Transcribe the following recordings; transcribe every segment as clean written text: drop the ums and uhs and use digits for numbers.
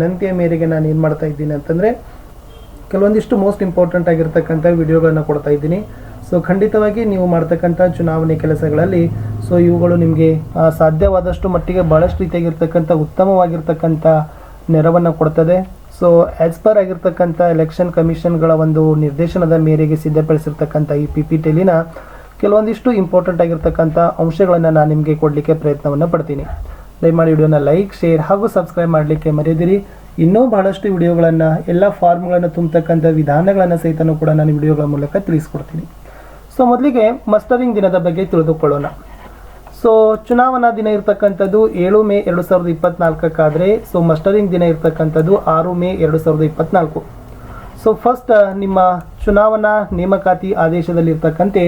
ವಿನಂತಿಯ ಮೇರೆಗೆ ನಾನು ಏನು ಮಾಡ್ತಾ ಇದ್ದೀನಿ ಅಂತಂದರೆ ಕೆಲವೊಂದಿಷ್ಟು ಮೋಸ್ಟ್ ಇಂಪಾರ್ಟೆಂಟ್ ಆಗಿರ್ತಕ್ಕಂಥ ವಿಡಿಯೋಗಳನ್ನು ಕೊಡ್ತಾ ಇದ್ದೀನಿ. ಸೊ ಖಂಡಿತವಾಗಿ ನೀವು ಮಾಡ್ತಕ್ಕಂಥ ಚುನಾವಣೆ ಕೆಲಸಗಳಲ್ಲಿ ಸೊ ಇವುಗಳು ನಿಮಗೆ ಸಾಧ್ಯವಾದಷ್ಟು ಮಟ್ಟಿಗೆ ಭಾಳಷ್ಟು ರೀತಿಯಾಗಿರ್ತಕ್ಕಂಥ ಉತ್ತಮವಾಗಿರ್ತಕ್ಕಂಥ ನೆರವನ್ನು ಕೊಡ್ತದೆ. ಸೊ ಆ್ಯಸ್ ಪರ್ ಆಗಿರ್ತಕ್ಕಂಥ ಎಲೆಕ್ಷನ್ ಕಮಿಷನ್ಗಳ ಒಂದು ನಿರ್ದೇಶನದ ಮೇರೆಗೆ ಸಿದ್ಧಪಡಿಸಿರ್ತಕ್ಕಂಥ ಈ PPTಲಿನ ಕೆಲವೊಂದಿಷ್ಟು ಇಂಪಾರ್ಟೆಂಟ್ ಆಗಿರ್ತಕ್ಕಂಥ ಅಂಶಗಳನ್ನು ನಾನು ನಿಮಗೆ ಕೊಡಲಿಕ್ಕೆ ಪ್ರಯತ್ನವನ್ನು ಪಡ್ತೀನಿ. ದಯಮಾಡಿ ವಿಡಿಯೋನ ಲೈಕ್, ಶೇರ್ ಹಾಗೂ ಸಬ್ಸ್ಕ್ರೈಬ್ ಮಾಡಲಿಕ್ಕೆ ಮರೆಯದಿರಿ. ಇನ್ನೂ ಬಹಳಷ್ಟು ವಿಡಿಯೋಗಳನ್ನು, ಎಲ್ಲ ಫಾರ್ಮ್ಗಳನ್ನು ತುಂಬತಕ್ಕಂಥ ವಿಧಾನಗಳನ್ನು ಸಹಿತನೂ ಕೂಡ ನಾನು ವಿಡಿಯೋಗಳ ಮೂಲಕ ತಿಳಿಸ್ಕೊಡ್ತೀನಿ. ಸೊ ಮೊದಲಿಗೆ ಮಸ್ಟರಿಂಗ್ ದಿನದ ಬಗ್ಗೆ ತಿಳಿದುಕೊಳ್ಳೋಣ. ಸೊ ಚುನಾವಣಾ ದಿನ ಇರ್ತಕ್ಕಂಥದ್ದು 7 ಮೇ 2024 ಸೊ ಮಸ್ಟರಿಂಗ್ ದಿನ ಇರ್ತಕ್ಕಂಥದ್ದು 6 ಮೇ 2024. ಸೊ ಫಸ್ಟ್ ನಿಮ್ಮ ಚುನಾವಣಾ ನೇಮಕಾತಿ ಆದೇಶದಲ್ಲಿ ಇರ್ತಕ್ಕಂತೆ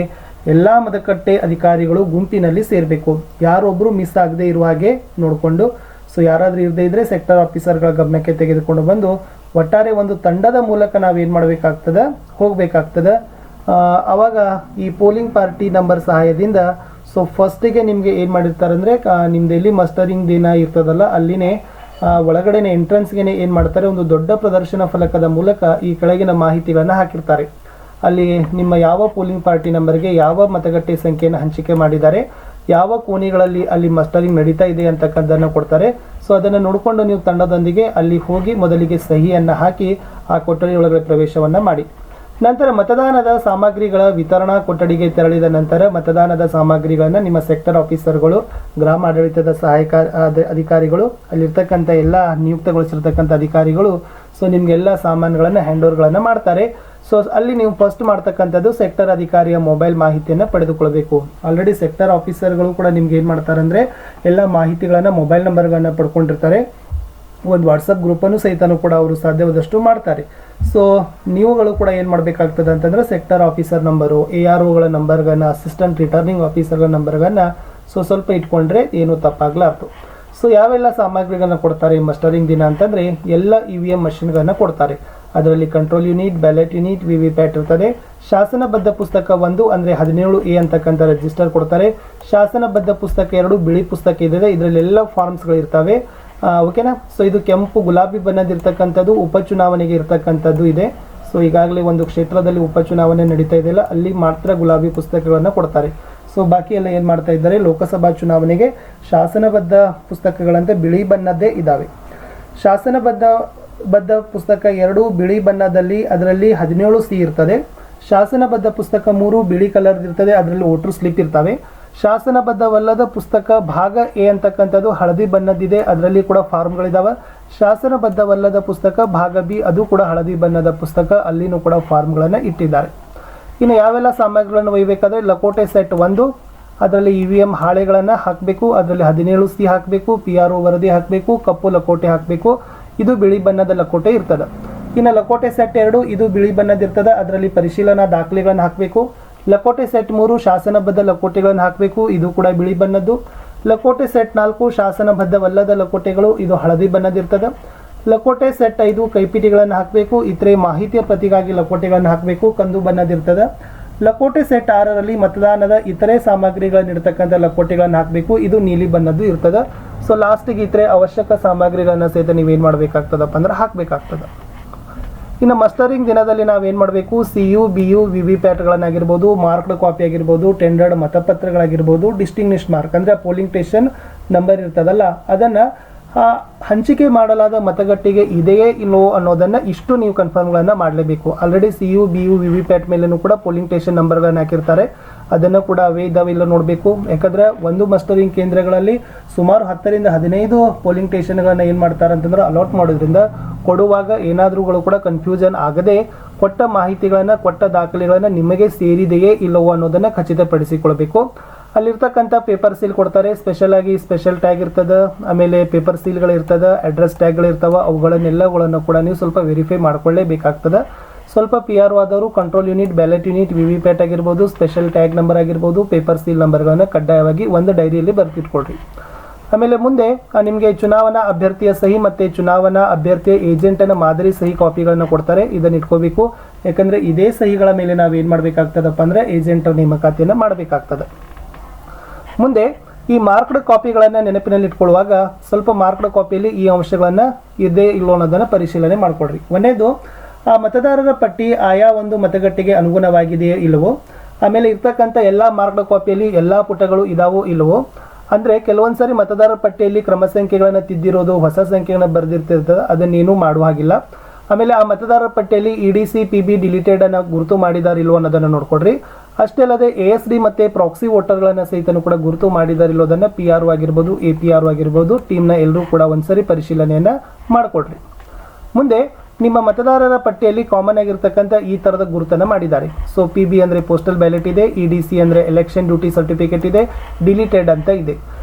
ಎಲ್ಲ ಮತಗಟ್ಟೆ ಅಧಿಕಾರಿಗಳು ಗುಂಪಿನಲ್ಲಿ ಸೇರಬೇಕು. ಯಾರೊಬ್ಬರು ಮಿಸ್ ಆಗದೆ ಇರುವ ಹಾಗೆ ನೋಡಿಕೊಂಡು, ಸೊ ಯಾರಾದರೂ ಇರದೇ ಇದ್ದರೆ ಸೆಕ್ಟರ್ ಆಫೀಸರ್ಗಳ ಗಮನಕ್ಕೆ ತೆಗೆದುಕೊಂಡು ಬಂದು ಒಟ್ಟಾರೆ ಒಂದು ತಂಡದ ಮೂಲಕ ನಾವೇನು ಮಾಡಬೇಕಾಗ್ತದೆ, ಹೋಗಬೇಕಾಗ್ತದೆ. ಆವಾಗ ಈ ಪೋಲಿಂಗ್ ಪಾರ್ಟಿ ನಂಬರ್ ಸಹಾಯದಿಂದ ಸೊ ಫಸ್ಟಿಗೆ ನಿಮಗೆ ಏನು ಮಾಡಿರ್ತಾರೆ ಅಂದರೆ ನಿಮ್ದು ಎಲ್ಲಿ ಮಸ್ಟರಿಂಗ್ ದಿನ ಇರ್ತದಲ್ಲ ಅಲ್ಲಿನೇ ಒಳಗಡೆನೆ ಎಂಟ್ರೆನ್ಸ್ಗೆ ಏನು ಮಾಡ್ತಾರೆ, ಒಂದು ದೊಡ್ಡ ಪ್ರದರ್ಶನ ಫಲಕದ ಮೂಲಕ ಈ ಕೆಳಗಿನ ಮಾಹಿತಿಗಳನ್ನು ಹಾಕಿರ್ತಾರೆ. ಅಲ್ಲಿ ನಿಮ್ಮ ಯಾವ ಪೋಲಿಂಗ್ ಪಾರ್ಟಿ ನಂಬರ್ಗೆ ಯಾವ ಮತಗಟ್ಟೆ ಸಂಖ್ಯೆಯನ್ನು ಹಂಚಿಕೆ ಮಾಡಿದ್ದಾರೆ, ಯಾವ ಕೋಣೆಗಳಲ್ಲಿ ಅಲ್ಲಿ ಮಸ್ಟರಿಂಗ್ ನಡೀತಾ ಇದೆ ಅಂತಕ್ಕಂಥದ್ದನ್ನು ಕೊಡ್ತಾರೆ. ಸೊ ಅದನ್ನು ನೋಡಿಕೊಂಡು ನೀವು ತಂಡದೊಂದಿಗೆ ಅಲ್ಲಿ ಹೋಗಿ ಮೊದಲಿಗೆ ಸಹಿಯನ್ನು ಹಾಕಿ ಆ ಕೊಠಡಿ ಒಳಗಡೆ ಪ್ರವೇಶವನ್ನು ಮಾಡಿ. ನಂತರ ಮತದಾನದ ಸಾಮಗ್ರಿಗಳ ವಿತರಣಾ ಕೊಠಡಿಗೆ ತೆರಳಿದ ನಂತರ ಮತದಾನದ ಸಾಮಗ್ರಿಗಳನ್ನು ನಿಮ್ಮ ಸೆಕ್ಟರ್ ಆಫೀಸರ್ಗಳು, ಗ್ರಾಮ ಆಡಳಿತದ ಸಹಾಯಕ ಅಧಿಕಾರಿಗಳು, ಅಲ್ಲಿರ್ತಕ್ಕಂಥ ಎಲ್ಲ ನಿಯುಕ್ತಗೊಳಿಸಿರ್ತಕ್ಕಂಥ ಅಧಿಕಾರಿಗಳು ಸೊ ನಿಮಗೆಲ್ಲ ಸಾಮಾನುಗಳನ್ನು ಹ್ಯಾಂಡ್ ಓವರ್ಗಳನ್ನು ಮಾಡ್ತಾರೆ. ಸೊ ಅಲ್ಲಿ ನೀವು ಫಸ್ಟ್ ಮಾಡ್ತಕ್ಕಂಥದ್ದು ಸೆಕ್ಟರ್ ಅಧಿಕಾರಿಯ ಮೊಬೈಲ್ ಮಾಹಿತಿಯನ್ನು ಪಡೆದುಕೊಳ್ಬೇಕು. ಆಲ್ರೆಡಿ ಸೆಕ್ಟರ್ ಆಫೀಸರ್ಗಳು ಕೂಡ ನಿಮ್ಗೆ ಏನು ಮಾಡ್ತಾರೆ ಅಂದರೆ ಎಲ್ಲ ಮಾಹಿತಿಗಳನ್ನು, ಮೊಬೈಲ್ ನಂಬರ್ಗಳನ್ನು ಪಡ್ಕೊಂಡಿರ್ತಾರೆ. ಒಂದು ವಾಟ್ಸಪ್ ಗ್ರೂಪನ್ನು ಸಹಿತನೂ ಕೂಡ ಅವರು ಸಾಧ್ಯವಾದಷ್ಟು ಮಾಡ್ತಾರೆ. ಸೊ ನೀವುಗಳು ಕೂಡ ಏನು ಮಾಡಬೇಕಾಗ್ತದೆ ಅಂತಂದರೆ ಸೆಕ್ಟರ್ ಆಫೀಸರ್ ನಂಬರು, AROಗಳ ನಂಬರ್ಗಳನ್ನು, ಅಸಿಸ್ಟೆಂಟ್ ರಿಟರ್ನಿಂಗ್ ಆಫೀಸರ್ಗಳ ನಂಬರ್ಗಳನ್ನು ಸೊ ಸ್ವಲ್ಪ ಇಟ್ಕೊಂಡ್ರೆ ಏನೂ ತಪ್ಪಾಗಲಾರ್ದು. ಸೊ ಯಾವೆಲ್ಲ ಸಾಮಗ್ರಿಗಳನ್ನ ಕೊಡ್ತಾರೆ ಮಸ್ಟರಿಂಗ್ ದಿನ ಅಂತಂದರೆ ಎಲ್ಲ EVM ಮಷಿನ್ಗಳನ್ನು ಕೊಡ್ತಾರೆ. ಅದರಲ್ಲಿ control unit, ballot unit, VVPAT ಇರ್ತದೆ. ಶಾಸನಬದ್ಧ ಪುಸ್ತಕ 1 ಅಂದರೆ 17A ಅಂತಕ್ಕಂಥ ರಿಜಿಸ್ಟರ್ ಕೊಡ್ತಾರೆ. ಶಾಸನಬದ್ಧ ಪುಸ್ತಕ 2 ಬಿಳಿ ಪುಸ್ತಕ ಇದೆ, ಇದರಲ್ಲೆಲ್ಲ ಫಾರ್ಮ್ಸ್ಗಳು ಇರ್ತವೆ. ಓಕೆನಾ. ಸೊ ಇದು ಕೆಂಪು ಗುಲಾಬಿ ಬಣ್ಣದಿರ್ತಕ್ಕಂಥದ್ದು ಉಪಚುನಾವಣೆಗೆ ಇರ್ತಕ್ಕಂಥದ್ದು ಇದೆ. ಸೊ ಈಗಾಗಲೇ ಒಂದು ಕ್ಷೇತ್ರದಲ್ಲಿ ಉಪಚುನಾವಣೆ ನಡೀತಾ ಇದೆಯಲ್ಲ ಅಲ್ಲಿ ಮಾತ್ರ ಗುಲಾಬಿ ಪುಸ್ತಕಗಳನ್ನು ಕೊಡ್ತಾರೆ. ಸೊ ಬಾಕಿ ಎಲ್ಲ ಏನು ಮಾಡ್ತಾ ಇದ್ದಾರೆ, ಲೋಕಸಭಾ ಚುನಾವಣೆಗೆ ಶಾಸನಬದ್ಧ ಪುಸ್ತಕಗಳಂತೆ ಬಿಳಿ ಬಣ್ಣದ್ದೇ ಇದ್ದಾವೆ. ಶಾಸನಬದ್ಧ ಪುಸ್ತಕ 2 ಬಿಳಿ ಬಣ್ಣದಲ್ಲಿ, ಅದರಲ್ಲಿ 17C ಇರ್ತದೆ. ಶಾಸನಬದ್ಧ ಪುಸ್ತಕ 3 ಬಿಳಿ ಕಲರ್ ಇರ್ತದೆ, ಅದರಲ್ಲಿ ವೋಟರ್ ಸ್ಲಿಪ್ ಇರ್ತವೆ. ಶಾಸನಬದ್ಧವಲ್ಲದ ಪುಸ್ತಕ ಭಾಗ A ಅಂತಕ್ಕಂಥದ್ದು ಹಳದಿ ಬಣ್ಣದಿದೆ, ಅದರಲ್ಲಿ ಕೂಡ ಫಾರ್ಮ್ಗಳಿದ್ದಾವೆ. ಶಾಸನಬದ್ಧವಲ್ಲದ ಪುಸ್ತಕ ಭಾಗ B ಅದು ಕೂಡ ಹಳದಿ ಬಣ್ಣದ ಪುಸ್ತಕ, ಅಲ್ಲಿನೂ ಕೂಡ ಫಾರ್ಮ್ಗಳನ್ನು ಇಟ್ಟಿದ್ದಾರೆ. ಇನ್ನು ಯಾವೆಲ್ಲ ಸಾಮಗ್ರಿಗಳನ್ನು ಒಯ್ಯಬೇಕಾದ್ರೆ ಲಕೋಟೆ ಸೆಟ್ 1 ಅದರಲ್ಲಿ EVM ಹಾಳೆಗಳನ್ನು ಹಾಕಬೇಕು, ಅದರಲ್ಲಿ 17C ಹಾಕಬೇಕು, PRO ವರದಿ ಹಾಕಬೇಕು, ಕಪ್ಪು ಲಕೋಟೆ ಹಾಕಬೇಕು. ಇದು ಬಿಳಿ ಬಣ್ಣದ ಲಕೋಟೆ ಇರ್ತದೆ. ಇನ್ನು ಲಕೋಟೆ ಸೆಟ್ 2 ಇದು ಬಿಳಿ ಬಣ್ಣದಿರ್ತದೆ, ಅದರಲ್ಲಿ ಪರಿಶೀಲನಾ ದಾಖಲೆಗಳನ್ನು ಹಾಕಬೇಕು. ಲಕೋಟೆ ಸೆಟ್ 3 ಶಾಸನಬದ್ಧ ಲಕೋಟೆಗಳನ್ನು ಹಾಕಬೇಕು, ಇದು ಕೂಡ ಬಿಳಿ ಬಣ್ಣದ್ದು. ಲಕೋಟೆ ಸೆಟ್ 4 ಶಾಸನಬದ್ಧವಲ್ಲದ ಲಕೋಟೆಗಳು, ಇದು ಹಳದಿ ಬಣ್ಣದಿರ್ತದೆ. ಲಕೋಟೆ ಸೆಟ್ 5 ಕೈಪಿಟಿಗಳನ್ನು ಹಾಕಬೇಕು, ಇತರೆ ಮಾಹಿತಿಯ ಪ್ರತಿಗಾಗಿ ಲಕೋಟೆಗಳನ್ನು ಹಾಕಬೇಕು, ಕಂದು ಬಣ್ಣದಿರ್ತದೆ. ಲಕೋಟೆ ಸೆಟ್ 6ರಲ್ಲಿ ಮತದಾನದ ಇತರೆ ಸಾಮಗ್ರಿಗಳನ್ನು ಇಡ್ತಕ್ಕಂಥ ಲಕೋಟೆಗಳನ್ನು ಹಾಕಬೇಕು, ಇದು ನೀಲಿ ಬಣ್ಣದ್ದು ಇರ್ತದೆ. ಸೊ ಲಾಸ್ಟಿಗೆ ಇತರೆ ಅವಶ್ಯಕ ಸಾಮಗ್ರಿಗಳನ್ನು ಸಹಿತ ನೀವೇನು ಮಾಡಬೇಕಾಗ್ತದಪ್ಪ ಅಂದ್ರೆ ಹಾಕಬೇಕಾಗ್ತದೆ. ಇನ್ನು ಮಸ್ಟರಿಂಗ್ ದಿನದಲ್ಲಿ ನಾವೇನು ಮಾಡಬೇಕು, CU, BU, VVPATಗಳನ್ನಾಗಿರ್ಬೋದು, ಮಾರ್ಕ್ಡ್ ಕಾಪಿ ಆಗಿರ್ಬೋದು, ಟೆಂಡರ್ಡ್ ಮತಪತ್ರಗಳಾಗಿರ್ಬೋದು, ಡಿಸ್ಟಿಂಗ್ವಿಶ್ಡ್ ಮಾರ್ಕ್ ಅಂದರೆ ಪೋಲಿಂಗ್ ಸ್ಟೇಷನ್ ನಂಬರ್ ಇರ್ತದಲ್ಲ ಅದನ್ನು ಹಂಚಿಕೆ ಮಾಡಲಾದ ಮತಗಟ್ಟೆಗೆ ಇದೆಯೇ ಇಲ್ಲವೋ ಅನ್ನೋದನ್ನು ಇಷ್ಟು ನೀವು ಕನ್ಫರ್ಮ್ಗಳನ್ನು ಮಾಡಲೇಬೇಕು. ಆಲ್ರೆಡಿ CU, BU, VVPAT ಮೇಲೂ ಕೂಡ ಪೋಲಿಂಗ್ ಸ್ಟೇಷನ್ ನಂಬರ್ಗಳನ್ನು ಹಾಕಿರ್ತಾರೆ, ಅದನ್ನು ಕೂಡ ಅವೇ ಇದ್ದಾವೆ ಇಲ್ಲ ನೋಡಬೇಕು. ಯಾಕಂದರೆ ಒಂದು ಮಸ್ಟರಿಂಗ್ ಕೇಂದ್ರಗಳಲ್ಲಿ ಸುಮಾರು 10ರಿಂದ 15 ಪೋಲಿಂಗ್ ಸ್ಟೇಷನ್ಗಳನ್ನು ಏನು ಮಾಡ್ತಾರೆ ಅಂತಂದ್ರೆ ಅಲಾಟ್ ಮಾಡೋದ್ರಿಂದ ಕೊಡುವಾಗ ಏನಾದ್ರೂ ಕೂಡ ಕನ್ಫ್ಯೂಷನ್ ಆಗದೆ ಕೊಟ್ಟ ಮಾಹಿತಿಗಳನ್ನು, ಕೊಟ್ಟ ದಾಖಲೆಗಳನ್ನು ನಿಮಗೆ ಸೇರಿದೆಯೇ ಇಲ್ಲವೋ ಅನ್ನೋದನ್ನು ಖಚಿತಪಡಿಸಿಕೊಳ್ಬೇಕು. ಅಲ್ಲಿರ್ತಕ್ಕಂಥ ಪೇಪರ್ ಸೀಲ್ ಕೊಡ್ತಾರೆ, ಸ್ಪೆಷಲ್ ಟ್ಯಾಗ್ ಇರ್ತದೆ, ಆಮೇಲೆ ಪೇಪರ್ ಸೀಲ್ಗಳಿರ್ತದೆ, ಅಡ್ರೆಸ್ ಟ್ಯಾಗ್ಗಳಿರ್ತವೆ, ಅವುಗಳನ್ನೆಲ್ಲಗಳನ್ನು ಕೂಡ ನೀವು ಸ್ವಲ್ಪ ವೆರಿಫೈ ಮಾಡ್ಕೊಳ್ಳೇಬೇಕಾಗ್ತದೆ. ಸ್ವಲ್ಪ PRO ಆದವರು control unit, ballot unit, VVPAT ಆಗಿರ್ಬೋದು, ಸ್ಪೆಷಲ್ ಟ್ಯಾಗ್ ನಂಬರ್ ಆಗಿರ್ಬೋದು, ಪೇಪರ್ ಸೀಲ್ ನಂಬರ್ಗಳನ್ನು ಕಡ್ಡಾಯವಾಗಿ ಒಂದು ಡೈರಿಯಲ್ಲಿ ಬರೆದಿಟ್ಕೊಳ್ರಿ. ಆಮೇಲೆ ಮುಂದೆ ನಿಮಗೆ ಚುನಾವಣಾ ಅಭ್ಯರ್ಥಿಯ ಸಹಿ ಮತ್ತು ಚುನಾವಣಾ ಅಭ್ಯರ್ಥಿಯ ಏಜೆಂಟನ ಮಾದರಿ ಸಹಿ ಕಾಪಿಗಳನ್ನು ಕೊಡ್ತಾರೆ, ಇದನ್ನು ಇಟ್ಕೋಬೇಕು. ಯಾಕಂದರೆ ಇದೇ ಸಹಿಗಳ ಮೇಲೆ ನಾವು ಏನು ಮಾಡಬೇಕಾಗ್ತದಪ್ಪ ಅಂದರೆ ಏಜೆಂಟರ ನೇಮಕಾತಿಯನ್ನು ಮಾಡಬೇಕಾಗ್ತದೆ. ಮುಂದೆ ಈ ಮಾರ್ಕ್ಡ್ ಕಾಪಿಗಳನ್ನು ನೆನಪಿನಲ್ಲಿ ಇಟ್ಕೊಳ್ಳುವಾಗ ಸ್ವಲ್ಪ ಮಾರ್ಕ್ಡ್ ಕಾಪಿಯಲ್ಲಿ ಈ ಅಂಶಗಳನ್ನು ಇದೇ ಇಲ್ಲೋ ಅನ್ನೋದನ್ನು ಪರಿಶೀಲನೆ ಮಾಡಿಕೊಡ್ರಿ. ಒಂದೇದು, ಆ ಮತದಾರರ ಪಟ್ಟಿ ಆಯಾ ಒಂದು ಮತಗಟ್ಟೆಗೆ ಅನುಗುಣವಾಗಿದೆಯೇ ಇಲ್ಲವೋ, ಆಮೇಲೆ ಇರ್ತಕ್ಕಂಥ ಎಲ್ಲ ಮಾರ್ಕ್ಡ್ ಕಾಪಿಯಲ್ಲಿ ಎಲ್ಲ ಪುಟಗಳು ಇದಾವೋ ಇಲ್ಲವೋ. ಅಂದರೆ ಕೆಲವೊಂದು ಸಾರಿ ಮತದಾರರ ಪಟ್ಟಿಯಲ್ಲಿ ಕ್ರಮ ಸಂಖ್ಯೆಗಳನ್ನು ತಿದ್ದಿರೋದು, ಹೊಸ ಸಂಖ್ಯೆಗಳನ್ನು ಬರೆದಿರ್ತಿರ್ತದೆ, ಅದನ್ನೇನೂ ಮಾಡುವ ಹಾಗಿಲ್ಲ. ಆಮೇಲೆ ಆ ಮತದಾರರ ಪಟ್ಟಿಯಲ್ಲಿ EDC PB ಡಿಲೀಟೆಡ್ ಅನ್ನು ಗುರುತು ಮಾಡಿದಾರಿಲ್ವೋ ಅನ್ನೋದನ್ನು ನೋಡ್ಕೊಡ್ರಿ. ಅಷ್ಟೇ ಅಲ್ಲದೆ ASD ಮತ್ತು ಪ್ರಾಕ್ಸಿ ವೋಟರ್ಗಳನ್ನು ಸಹಿತನೂ ಕೂಡ ಗುರುತು ಮಾಡಿದಾರಿಲ್ಲೋ ಅದನ್ನು PRO ಆಗಿರ್ಬೋದು, APRO ಆಗಿರ್ಬೋದು, ಟೀಮ್ನ ಎಲ್ಲರೂ ಕೂಡ ಒಂದ್ಸರಿ ಪರಿಶೀಲನೆಯನ್ನು ಮಾಡಿಕೊಡ್ರಿ. ಮುಂದೆ ನಿಮ್ಮ ಮತದಾರರ ಪಟ್ಟಿಯಲ್ಲಿ ಕಾಮನ್ ಆಗಿರ್ತಕ್ಕಂಥ ಈ ಥರದ ಗುರುತನ್ನು ಮಾಡಿದ್ದಾರೆ. ಸೊ PB ಅಂದರೆ ಪೋಸ್ಟಲ್ ಬ್ಯಾಲೆಟ್ ಇದೆ, EDC ಅಂದರೆ ಎಲೆಕ್ಷನ್ ಡ್ಯೂಟಿ ಸರ್ಟಿಫಿಕೇಟ್ ಇದೆ, ಡಿಲೀಟೆಡ್ ಅಂತ ಇದೆ.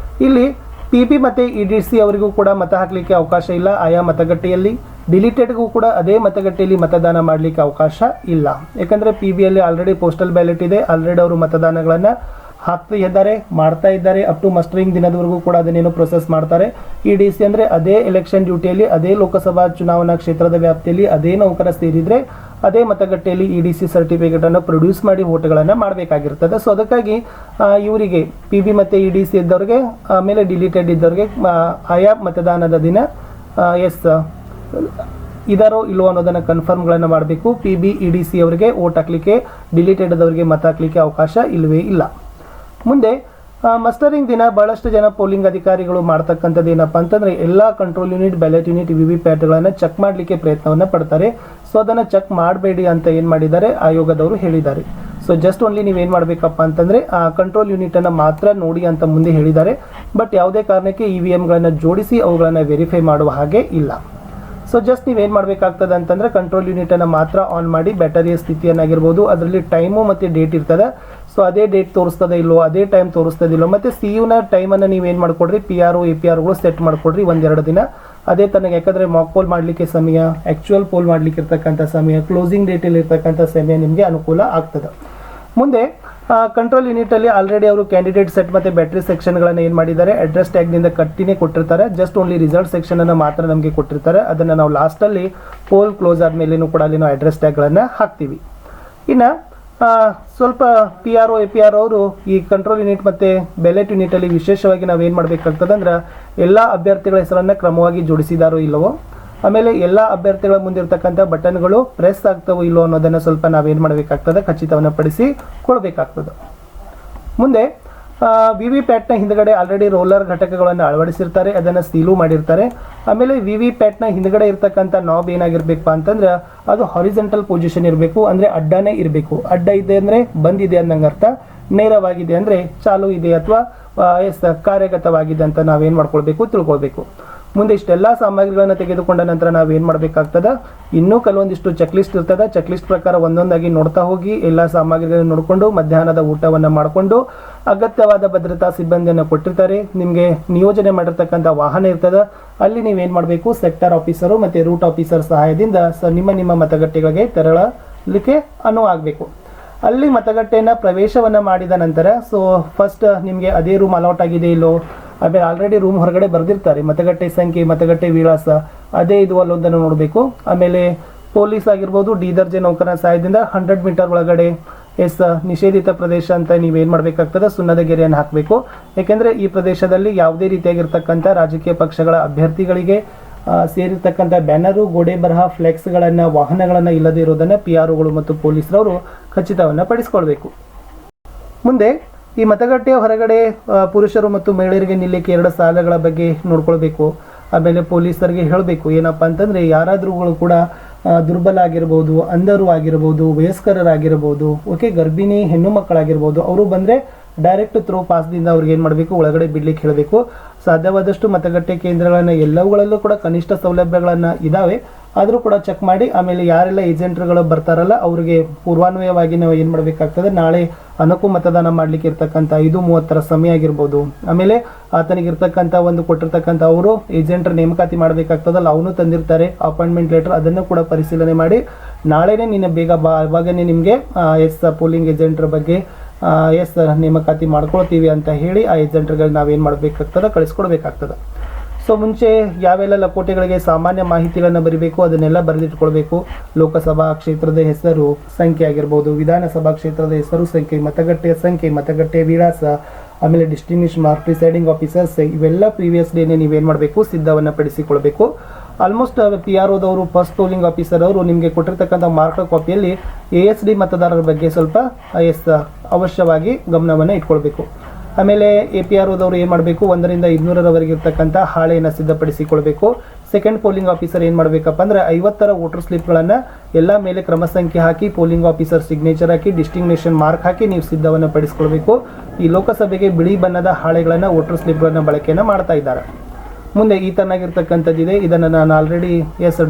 ಇಲ್ಲಿ PB ಮತ್ತು EDC ಅವರಿಗೂ ಕೂಡ ಮತ ಹಾಕಲಿಕ್ಕೆ ಅವಕಾಶ ಇಲ್ಲ ಆಯಾ ಮತಗಟ್ಟೆಯಲ್ಲಿ. ಡಿಲೀಟೆಡ್ಗೂ ಕೂಡ ಅದೇ ಮತಗಟ್ಟೆಯಲ್ಲಿ ಮತದಾನ ಮಾಡಲಿಕ್ಕೆ ಅವಕಾಶ ಇಲ್ಲ. ಯಾಕಂದರೆ PBಯಲ್ಲಿ ಆಲ್ರೆಡಿ ಪೋಸ್ಟಲ್ ಬ್ಯಾಲೆಟ್ ಇದೆ, ಆಲ್ರೆಡಿ ಅವರು ಮತದಾನಗಳನ್ನು ಮಾಡ್ತಾ ಇದ್ದಾರೆ. ಅಪ್ ಟು ಮಸ್ಟರಿಂಗ್ ದಿನದವರೆಗೂ ಕೂಡ ಅದನ್ನೇನು ಪ್ರೊಸೆಸ್ ಮಾಡ್ತಾರೆ. EDC ಅಂದರೆ ಅದೇ ಎಲೆಕ್ಷನ್ ಡ್ಯೂಟಿಯಲ್ಲಿ, ಅದೇ ಲೋಕಸಭಾ ಚುನಾವಣಾ ಕ್ಷೇತ್ರದ ವ್ಯಾಪ್ತಿಯಲ್ಲಿ ಅದೇ ನೌಕರ ಸೇರಿದರೆ ಅದೇ ಮತಗಟ್ಟೆಯಲ್ಲಿ EDC ಸರ್ಟಿಫಿಕೇಟನ್ನು ಪ್ರೊಡ್ಯೂಸ್ ಮಾಡಿ ವೋಟ್ಗಳನ್ನು ಮಾಡಬೇಕಾಗಿರ್ತದೆ. ಸೊ ಅದಕ್ಕಾಗಿ ಇವರಿಗೆ PB ಮತ್ತು EDC ಇದ್ದವ್ರಿಗೆ, ಆಮೇಲೆ ಡಿಲೀಟೆಡ್ ಇದ್ದವ್ರಿಗೆ ಆಯಾ ಮತದಾನದ ದಿನ ಇದಾರೋ ಇಲ್ಲೋ ಅನ್ನೋದನ್ನು ಕನ್ಫರ್ಮ್ಗಳನ್ನು ಮಾಡಬೇಕು. PB EDC ಅವರಿಗೆ ವೋಟ್ ಹಾಕಲಿಕ್ಕೆ, ಡಿಲೀಟೆಡ್ ಆದವರಿಗೆ ಮತ ಹಾಕಲಿಕ್ಕೆ ಅವಕಾಶ ಇಲ್ಲವೇ ಇಲ್ಲ. ಮುಂದೆ ಮಸ್ಟರಿಂಗ್ ದಿನ ಬಹಳಷ್ಟು ಜನ ಪೋಲಿಂಗ್ ಅಧಿಕಾರಿಗಳು ಮಾಡ್ತಕ್ಕಂಥದ್ದು ಏನಪ್ಪ ಅಂತಂದರೆ ಎಲ್ಲ ಕಂಟ್ರೋಲ್ ಯೂನಿಟ್, ಬ್ಯಾಲೆಟ್ ಯೂನಿಟ್, VVPATಗಳನ್ನು ಚೆಕ್ ಮಾಡಲಿಕ್ಕೆ ಪ್ರಯತ್ನವನ್ನು ಪಡ್ತಾರೆ. ಸೊ ಅದನ್ನು ಚೆಕ್ ಮಾಡಬೇಡಿ ಅಂತ ಏನು ಮಾಡಿದ್ದಾರೆ ಆಯೋಗದವರು ಹೇಳಿದ್ದಾರೆ. ಸೊ ಜಸ್ಟ್ ಓನ್ಲಿ ನೀವೇನು ಮಾಡಬೇಕಪ್ಪ ಅಂತಂದರೆ ಆ ಕಂಟ್ರೋಲ್ ಯೂನಿಟನ್ನು ಮಾತ್ರ ನೋಡಿ ಅಂತ ಮುಂದೆ ಹೇಳಿದ್ದಾರೆ. ಬಟ್ ಯಾವುದೇ ಕಾರಣಕ್ಕೆ EVMಗಳನ್ನು ಜೋಡಿಸಿ ಅವುಗಳನ್ನು ವೆರಿಫೈ ಮಾಡುವ ಹಾಗೆ ಇಲ್ಲ. ಸೊ ಜಸ್ಟ್ ನೀವೇನು ಮಾಡಬೇಕಾಗ್ತದೆ ಅಂತಂದರೆ ಕಂಟ್ರೋಲ್ ಯೂನಿಟನ್ನು ಮಾತ್ರ ಆನ್ ಮಾಡಿ ಬ್ಯಾಟರಿಯ ಸ್ಥಿತಿಯನ್ನಾಗಿರ್ಬೋದು, ಅದರಲ್ಲಿ ಟೈಮು ಮತ್ತು ಡೇಟ್ ಇರ್ತದೆ. ಸೊ ಅದೇ ಡೇಟ್ ತೋರಿಸ್ತದೆ ಇಲ್ಲೋ, ಅದೇ ಟೈಮ್ ತೋರಿಸ್ತದಿಲ್ಲೋ, ಮತ್ತು CUನ ಟೈಮನ್ನು ನೀವೇನು ಮಾಡ್ಕೊಡ್ರಿ, PRO APRಗಳು ಸೆಟ್ ಮಾಡ್ಕೊಡ್ರಿ 1-2 ದಿನ. ಅದೇ ತನಗೆ, ಯಾಕಂದರೆ ಮಾಕ್ ಪೋಲ್ ಮಾಡಲಿಕ್ಕೆ ಸಮಯ, ಆ್ಯಕ್ಚುಯಲ್ ಪೋಲ್ ಮಾಡಲಿಕ್ಕೆ ಇರ್ತಕ್ಕಂಥ ಸಮಯ, ಕ್ಲೋಸಿಂಗ್ ಡೇಟಲ್ಲಿ ಇರ್ತಕ್ಕಂಥ ಸಮಯ ನಿಮಗೆ ಅನುಕೂಲ ಆಗ್ತದೆ. ಮುಂದೆ ಕಂಟ್ರೋಲ್ ಯೂನಿಟಲ್ಲಿ ಆಲ್ರೆಡಿ ಅವರು ಕ್ಯಾಂಡಿಡೇಟ್ ಸೆಟ್ ಮತ್ತು ಬ್ಯಾಟ್ರಿ ಸೆಕ್ಷನ್ಗಳನ್ನು ಏನು ಮಾಡಿದ್ದಾರೆ, ಅಡ್ರೆಸ್ ಟ್ಯಾಗ್ನಿಂದ ಕಟ್ಟಿನೇ ಕೊಟ್ಟಿರ್ತಾರೆ. ಜಸ್ಟ್ ಓನ್ಲಿ ರಿಸಲ್ಟ್ ಸೆಕ್ಷನನ್ನು ಮಾತ್ರ ನಮಗೆ ಕೊಟ್ಟಿರ್ತಾರೆ. ಅದನ್ನು ನಾವು ಲಾಸ್ಟಲ್ಲಿ ಪೋಲ್ ಕ್ಲೋಸ್ ಆದಮೇಲೆನೂ ಕೂಡ ಅಲ್ಲಿ ನಾವು ಅಡ್ರೆಸ್ ಟ್ಯಾಗ್ಗಳನ್ನು ಹಾಕ್ತೀವಿ. ಇನ್ನು ಸ್ವಲ್ಪ PRO APR ಅವರು ಈ ಕಂಟ್ರೋಲ್ ಯೂನಿಟ್ ಮತ್ತು ಬ್ಯಾಲೆಟ್ ಯೂನಿಟಲ್ಲಿ ವಿಶೇಷವಾಗಿ ನಾವೇನು ಮಾಡಬೇಕಾಗ್ತದೆ ಅಂದ್ರೆ ಎಲ್ಲ ಅಭ್ಯರ್ಥಿಗಳ ಹೆಸರನ್ನು ಕ್ರಮವಾಗಿ ಜೋಡಿಸಿದಾರೋ ಇಲ್ಲವೋ, ಆಮೇಲೆ ಎಲ್ಲ ಅಭ್ಯರ್ಥಿಗಳ ಮುಂದಿರ್ತಕ್ಕಂಥ ಬಟನ್ಗಳು ಪ್ರೆಸ್ ಆಗ್ತವೋ ಇಲ್ಲೋ ಅನ್ನೋದನ್ನು ಸ್ವಲ್ಪ ನಾವೇನು ಮಾಡಬೇಕಾಗ್ತದೆ, ಖಚಿತವನ್ನು ಪಡಿಸಿಕೊಳ್ಬೇಕಾಗ್ತದೆ. ಮುಂದೆ VVPATನ ಹಿಂದ್ಗಡೆ ಆಲ್ರೆಡಿ ರೋಲರ್ ಘಟಕಗಳನ್ನು ಅಳವಡಿಸಿರ್ತಾರೆ, ಅದನ್ನು ಸೀಲು ಮಾಡಿರ್ತಾರೆ. ಆಮೇಲೆ VVPATನ ಹಿಂದ್ಗಡೆ ಇರ್ತಕ್ಕಂಥ ನಾಬ್ ಏನಾಗಿರ್ಬೇಕು ಅಂತಂದ್ರೆ ಅದು ಹಾರಿಜೆಂಟಲ್ ಪೊಸಿಷನ್ ಇರಬೇಕು, ಅಂದರೆ ಅಡ್ಡನೇ ಇರಬೇಕು. ಅಡ್ಡ ಇದೆ ಅಂದರೆ ಬಂದಿದೆ ಅನ್ನಂಗೆ ಅರ್ಥ, ನೇರವಾಗಿದೆ ಅಂದರೆ ಚಾಲು ಇದೆ ಅಥವಾ ಕಾರ್ಯಗತವಾಗಿದೆ ಅಂತ ನಾವೇನು ಮಾಡ್ಕೊಳ್ಬೇಕು, ತಿಳ್ಕೊಳ್ಬೇಕು. ಮುಂದೆ ಇಷ್ಟೆಲ್ಲ ಸಾಮಗ್ರಿಗಳನ್ನು ತೆಗೆದುಕೊಂಡ ನಂತರ ನಾವೇನು ಮಾಡಬೇಕಾಗ್ತದೆ, ಇನ್ನೂ ಕೆಲವೊಂದಿಷ್ಟು ಚೆಕ್ ಲಿಸ್ಟ್ ಇರ್ತದೆ. ಚೆಕ್ ಲಿಸ್ಟ್ ಪ್ರಕಾರ ಒಂದೊಂದಾಗಿ ನೋಡ್ತಾ ಹೋಗಿ ಎಲ್ಲ ಸಾಮಗ್ರಿಗಳನ್ನು ನೋಡಿಕೊಂಡು ಮಧ್ಯಾಹ್ನದ ಊಟವನ್ನು ಮಾಡಿಕೊಂಡು ಅಗತ್ಯವಾದ ಭದ್ರತಾ ಸಿಬ್ಬಂದಿಯನ್ನು ಕೊಟ್ಟಿರ್ತಾರೆ. ನಿಮಗೆ ನಿಯೋಜನೆ ಮಾಡಿರ್ತಕ್ಕಂಥ ವಾಹನ ಇರ್ತದೆ, ಅಲ್ಲಿ ನೀವೇನು ಮಾಡಬೇಕು, ಸೆಕ್ಟರ್ ಆಫೀಸರು ಮತ್ತು ರೂಟ್ ಆಫೀಸರ್ ಸಹಾಯದಿಂದ ನಿಮ್ಮ ಮತಗಟ್ಟೆಗಳಿಗೆ ತೆರಳಲಿಕ್ಕೆ ಅನುವಾಗಬೇಕು. ಅಲ್ಲಿ ಮತಗಟ್ಟೆಯನ್ನು ಪ್ರವೇಶವನ್ನು ಮಾಡಿದ ನಂತರ ಫಸ್ಟ್ ನಿಮಗೆ ಅದೇ ರೂಮ್ ಅಲಾಟ್ ಆಗಿದೆ ಇಲ್ಲೋ, ಆಮೇಲೆ ಆಲ್ರೆಡಿ ರೂಮ್ ಹೊರಗಡೆ ಬರೆದಿರ್ತಾರೆ ಮತಗಟ್ಟೆ ಸಂಖ್ಯೆ, ಮತಗಟ್ಟೆ ವಿಳಾಸ ಅದೇ ಇದು ಅಲ್ಲೊಂದನ್ನು ನೋಡಬೇಕು. ಆಮೇಲೆ ಪೊಲೀಸ್ ಆಗಿರ್ಬೋದು, ಡಿ ದರ್ಜೆ ನೌಕರನ ಸಹಾಯದಿಂದ 100 ಮೀಟರ್ ಒಳಗಡೆ ನಿಷೇಧಿತ ಪ್ರದೇಶ ಅಂತ ನೀವೇನು ಮಾಡಬೇಕಾಗ್ತದೆ, ಸುಣ್ಣದ ಗೆರೆಯನ್ನು ಹಾಕಬೇಕು. ಯಾಕೆಂದರೆ ಈ ಪ್ರದೇಶದಲ್ಲಿ ಯಾವುದೇ ರೀತಿಯಾಗಿರ್ತಕ್ಕಂಥ ರಾಜಕೀಯ ಪಕ್ಷಗಳ ಅಭ್ಯರ್ಥಿಗಳಿಗೆ ಸೇರಿರ್ತಕ್ಕಂಥ ಬ್ಯಾನರು, ಗೋಡೆ ಬರಹ, ಫ್ಲೆಕ್ಸ್ಗಳನ್ನು, ವಾಹನಗಳನ್ನು ಇಲ್ಲದೇ ಇರೋದನ್ನು PROಗಳು ಮತ್ತು ಪೊಲೀಸರವರು ಖಚಿತವನ್ನು ಪಡಿಸ್ಕೊಳ್ಬೇಕು. ಮುಂದೆ ಈ ಮತಗಟ್ಟೆಯ ಹೊರಗಡೆ ಪುರುಷರು ಮತ್ತು ಮಹಿಳೆಯರಿಗೆ ನಿಲ್ಲಕ್ಕೆ 2 ಸಾಲುಗಳ ಬಗ್ಗೆ ನೋಡ್ಕೊಳ್ಬೇಕು. ಆಮೇಲೆ ಪೊಲೀಸರಿಗೆ ಹೇಳಬೇಕು ಏನಪ್ಪ ಅಂತಂದರೆ ಯಾರಾದರೂ ಕೂಡ ದುರ್ಬಲ ಆಗಿರ್ಬೋದು, ಅಂಧರು ಆಗಿರ್ಬೋದು, ವಯಸ್ಕರಾಗಿರ್ಬೋದು, ಗರ್ಭಿಣಿ ಹೆಣ್ಣು ಮಕ್ಕಳಾಗಿರ್ಬೋದು, ಅವರು ಬಂದರೆ ಡೈರೆಕ್ಟ್ ಥ್ರೋ ಪಾಸ್ದಿಂದ ಅವ್ರಿಗೆ ಏನು ಮಾಡಬೇಕು, ಒಳಗಡೆ ಬಿಡ್ಲಿಕ್ಕೆ ಹೇಳಬೇಕು. ಸಾಧ್ಯವಾದಷ್ಟು ಮತಗಟ್ಟೆ ಕೇಂದ್ರಗಳನ್ನು ಎಲ್ಲವುಗಳಲ್ಲೂ ಕೂಡ ಕನಿಷ್ಠ ಸೌಲಭ್ಯಗಳನ್ನು ಇದ್ದಾವೆ, ಆದರೂ ಕೂಡ ಚೆಕ್ ಮಾಡಿ. ಆಮೇಲೆ ಯಾರೆಲ್ಲ ಏಜೆಂಟ್ರುಗಳು ಬರ್ತಾರಲ್ಲ ಅವರಿಗೆ ಪೂರ್ವಾನ್ವಯವಾಗಿ ನಾವು ಏನು ಮಾಡಬೇಕಾಗ್ತದೆ, ನಾಳೆ ಅನಕು ಮತದಾನ ಮಾಡಲಿಕ್ಕೆ ಇರ್ತಕ್ಕಂಥ 5:30 ಸಮಯ ಆಗಿರ್ಬೋದು. ಆಮೇಲೆ ಆತನಿಗಿರ್ತಕ್ಕಂಥ ಒಂದು ಕೊಟ್ಟಿರ್ತಕ್ಕಂಥ ಅವರು ಏಜೆಂಟ್ರ ನೇಮಕಾತಿ ಮಾಡಬೇಕಾಗ್ತದಲ್ಲ, ಅವನು ತಂದಿರ್ತಾರೆ ಅಪಾಯಿಂಟ್ಮೆಂಟ್ ಲೆಟರ್, ಅದನ್ನು ಕೂಡ ಪರಿಶೀಲನೆ ಮಾಡಿ ನಾಳೆನೇ ನೀನು ಬೇಗ ಬಾ, ಅವಾಗನೇ ನಿಮಗೆ ಪೋಲಿಂಗ್ ಏಜೆಂಟ್ರ ಬಗ್ಗೆ ನೇಮಕಾತಿ ಮಾಡ್ಕೊಳ್ತೀವಿ ಅಂತ ಹೇಳಿ ಆ ಏಜೆಂಟ್ರುಗಳು ನಾವೇನು ಮಾಡಬೇಕಾಗ್ತದೆ, ಕಳಿಸ್ಕೊಡ್ಬೇಕಾಗ್ತದೆ. ಸೊ ಮುಂಚೆ ಯಾವೆಲ್ಲ ಲಕೋಟೆಗಳಿಗೆ ಸಾಮಾನ್ಯ ಮಾಹಿತಿಗಳನ್ನು ಬರೀಬೇಕು ಅದನ್ನೆಲ್ಲ ಬರೆದಿಟ್ಕೊಳ್ಬೇಕು. ಲೋಕಸಭಾ ಕ್ಷೇತ್ರದ ಹೆಸರು, ಸಂಖ್ಯೆ ಆಗಿರ್ಬೋದು, ವಿಧಾನಸಭಾ ಕ್ಷೇತ್ರದ ಹೆಸರು, ಸಂಖ್ಯೆ, ಮತಗಟ್ಟೆಯ ಸಂಖ್ಯೆ, ಮತಗಟ್ಟೆಯ ವಿಳಾಸ, ಆಮೇಲೆ ಡಿಸ್ಟಿಂಗ್ವಿಶ್ ಮಾರ್ಕ್, ಪ್ರಿಸೈಡಿಂಗ್ ಆಫೀಸರ್ಸ್, ಇವೆಲ್ಲ ಪ್ರೀವಿಯಸ್ ಡೇನೇ ನೀವೇನು ಮಾಡಬೇಕು, ಸಿದ್ಧವನ್ನು ಪಡಿಸಿಕೊಳ್ಬೇಕು. ಆಲ್ಮೋಸ್ಟ್ PRO ದವರು, ಫಸ್ಟ್ ಪೋಲಿಂಗ್ ಆಫೀಸರ್ ಅವರು ನಿಮಗೆ ಕೊಟ್ಟಿರ್ತಕ್ಕಂಥ ಮಾರ್ಕ್ ಕಾಪಿಯಲ್ಲಿ ASD ಮತದಾರರ ಬಗ್ಗೆ ಸ್ವಲ್ಪ ಅವಶ್ಯವಾಗಿ ಗಮನವನ್ನು ಇಟ್ಕೊಳ್ಬೇಕು. ಆಮೇಲೆ APRO ದವರು ಏನು ಮಾಡಬೇಕು, 1ರಿಂದ 200ರವರೆಗೆ ಇರ್ತಕ್ಕಂಥ ಹಾಳೆಯನ್ನು ಸಿದ್ಧಪಡಿಸಿಕೊಳ್ಬೇಕು. ಸೆಕೆಂಡ್ ಪೋಲಿಂಗ್ ಆಫೀಸರ್ ಏನು ಮಾಡಬೇಕಪ್ಪ ಅಂದರೆ 50ರ ವೋಟರ್ ಸ್ಲಿಪ್ಗಳನ್ನು ಎಲ್ಲ ಮೇಲೆ ಕ್ರಮ ಸಂಖ್ಯೆ ಹಾಕಿ, ಪೋಲಿಂಗ್ ಆಫೀಸರ್ ಸಿಗ್ನೇಚರ್ ಹಾಕಿ, ಡಿಸ್ಟಿಂಗ್ನೇಷನ್ ಮಾರ್ಕ್ ಹಾಕಿ ನೀವು ಸಿದ್ಧವನ್ನು ಪಡಿಸ್ಕೊಳ್ಬೇಕು. ಈ ಲೋಕಸಭೆಗೆ ಬಿಳಿ ಬಣ್ಣದ ಹಾಳೆಗಳನ್ನು, ವೋಟರ್ ಸ್ಲಿಪ್ಗಳನ್ನು ಬಳಕೆಯನ್ನು ಮಾಡ್ತಾ ಇದ್ದಾರೆ. ಮುಂದೆ ಈ ತರನಾಗಿರ್ತಕ್ಕಂಥದ್ದಿದೆ, ಇದನ್ನು ನಾನು ಆಲ್ರೆಡಿ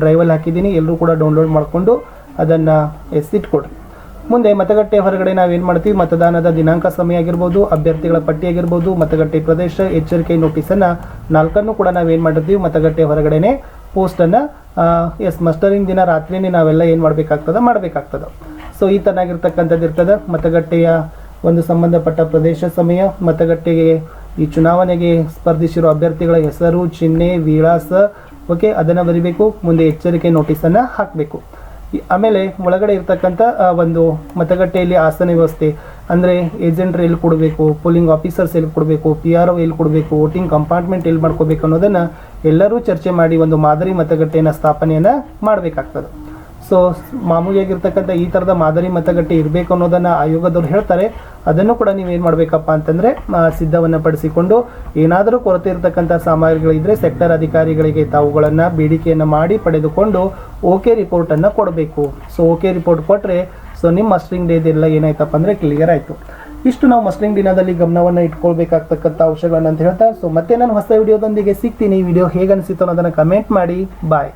ಡ್ರೈವಲ್ಲಿ ಹಾಕಿದ್ದೀನಿ, ಎಲ್ಲರೂ ಕೂಡ ಡೌನ್ಲೋಡ್ ಮಾಡಿಕೊಂಡು ಅದನ್ನು ಇಟ್ಕೊಡ್ರಿ. ಮುಂದೆ ಮತಗಟ್ಟೆ ಹೊರಗಡೆ ನಾವೇನು ಮಾಡ್ತೀವಿ, ಮತದಾನದ ದಿನಾಂಕ, ಸಮಯ ಆಗಿರ್ಬೋದು, ಅಭ್ಯರ್ಥಿಗಳ ಪಟ್ಟಿ ಆಗಿರ್ಬೋದು, ಮತಗಟ್ಟೆ ಪ್ರದೇಶ, ಎಚ್ಚರಿಕೆ ನೋಟಿಸನ್ನು 4 ಕೂಡ ನಾವೇನು ಮಾಡಿರ್ತೀವಿ, ಮತಗಟ್ಟೆ ಹೊರಗಡೆನೆ ಪೋಸ್ಟನ್ನು ಮಸ್ಟರಿಂಗ್ ದಿನ ರಾತ್ರಿನೇ ನಾವೆಲ್ಲ ಏನು ಮಾಡಬೇಕಾಗ್ತದೆ. ಸೊ ಈ ತರನಾಗಿರ್ತಕ್ಕಂಥದ್ದು ಇರ್ತದೆ. ಮತಗಟ್ಟೆಯ ಒಂದು ಸಂಬಂಧಪಟ್ಟ ಪ್ರದೇಶ, ಸಮಯ, ಮತಗಟ್ಟೆಗೆ ಈ ಚುನಾವಣೆಗೆ ಸ್ಪರ್ಧಿಸಿರೋ ಅಭ್ಯರ್ಥಿಗಳ ಹೆಸರು, ಚಿಹ್ನೆ, ವಿಳಾಸ, ಓಕೆ, ಅದನ್ನು ಬರಿಬೇಕು. ಮುಂದೆ ಎಚ್ಚರಿಕೆ ನೋಟಿಸನ್ನು ಹಾಕಬೇಕು. ಆಮೇಲೆ ಒಳಗಡೆ ಇರ್ತಕ್ಕಂಥ ಒಂದು ಮತಗಟ್ಟೆಯಲ್ಲಿ ಆಸನ ವ್ಯವಸ್ಥೆ ಅಂದರೆ ಏಜೆಂಟ್ರು ಎಲ್ಲಿ ಕೊಡಬೇಕು, ಪೋಲಿಂಗ್ ಆಫೀಸರ್ಸ್ ಎಲ್ಲಿ ಕೊಡಬೇಕು, PRO ಎಲ್ಲಿ ಕೊಡಬೇಕು, ವೋಟಿಂಗ್ ಕಂಪಾರ್ಟ್ಮೆಂಟ್ ಎಲ್ಲಿ ಮಾಡ್ಕೋಬೇಕು ಅನ್ನೋದನ್ನು ಎಲ್ಲರೂ ಚರ್ಚೆ ಮಾಡಿ ಒಂದು ಮಾದರಿ ಮತಗಟ್ಟೆಯನ್ನು ಸ್ಥಾಪನೆಯನ್ನು ಮಾಡಬೇಕಾಗ್ತದೆ. ಸೊ ಮಾಮೂಲಿಯಾಗಿರ್ತಕ್ಕಂಥ ಈ ಥರದ ಮಾದರಿ ಮತಗಟ್ಟೆ ಇರಬೇಕು ಅನ್ನೋದನ್ನು ಆಯೋಗದವ್ರು ಹೇಳ್ತಾರೆ. ಅದನ್ನು ಕೂಡ ನೀವೇನು ಮಾಡಬೇಕಪ್ಪ ಅಂತಂದರೆ ಸಿದ್ಧವನ್ನು ಪಡಿಸಿಕೊಂಡು ಏನಾದರೂ ಕೊರತೆ ಇರತಕ್ಕಂಥ ಸಾಮಗ್ರಿಗಳಿದ್ದರೆ ಸೆಕ್ಟರ್ ಅಧಿಕಾರಿಗಳಿಗೆ ತಾವುಗಳನ್ನು ಬೇಡಿಕೆಯನ್ನು ಮಾಡಿ ಪಡೆದುಕೊಂಡು ಓಕೆ ರಿಪೋರ್ಟನ್ನು ಕೊಡಬೇಕು. ಸೊ ಓಕೆ ರಿಪೋರ್ಟ್ ಕೊಟ್ಟರೆ ನಿಮ್ಮ ಮಸ್ಟರಿಂಗ್ ಡೇದೆಲ್ಲ ಏನಾಯ್ತಪ್ಪ ಅಂದರೆ ಕ್ಲಿಯರ್ ಆಯಿತು. ಇಷ್ಟು ನಾವು ಮಸ್ಟರಿಂಗ್ ದಿನದಲ್ಲಿ ಗಮನವನ್ನು ಇಟ್ಕೊಳ್ಬೇಕಾಗ್ತಕ್ಕಂಥ ಅಂಶಗಳನ್ನು ಅಂತ ಹೇಳ್ತಾ, ಸೊ ಮತ್ತೆ ನಾನು ಹೊಸ ವಿಡಿಯೋದೊಂದಿಗೆ ಸಿಗ್ತೀನಿ. ಈ ವಿಡಿಯೋ ಹೇಗೆ ಅನಿಸಿತು ಅನ್ನೋದನ್ನು ಕಮೆಂಟ್ ಮಾಡಿ. ಬಾಯ್.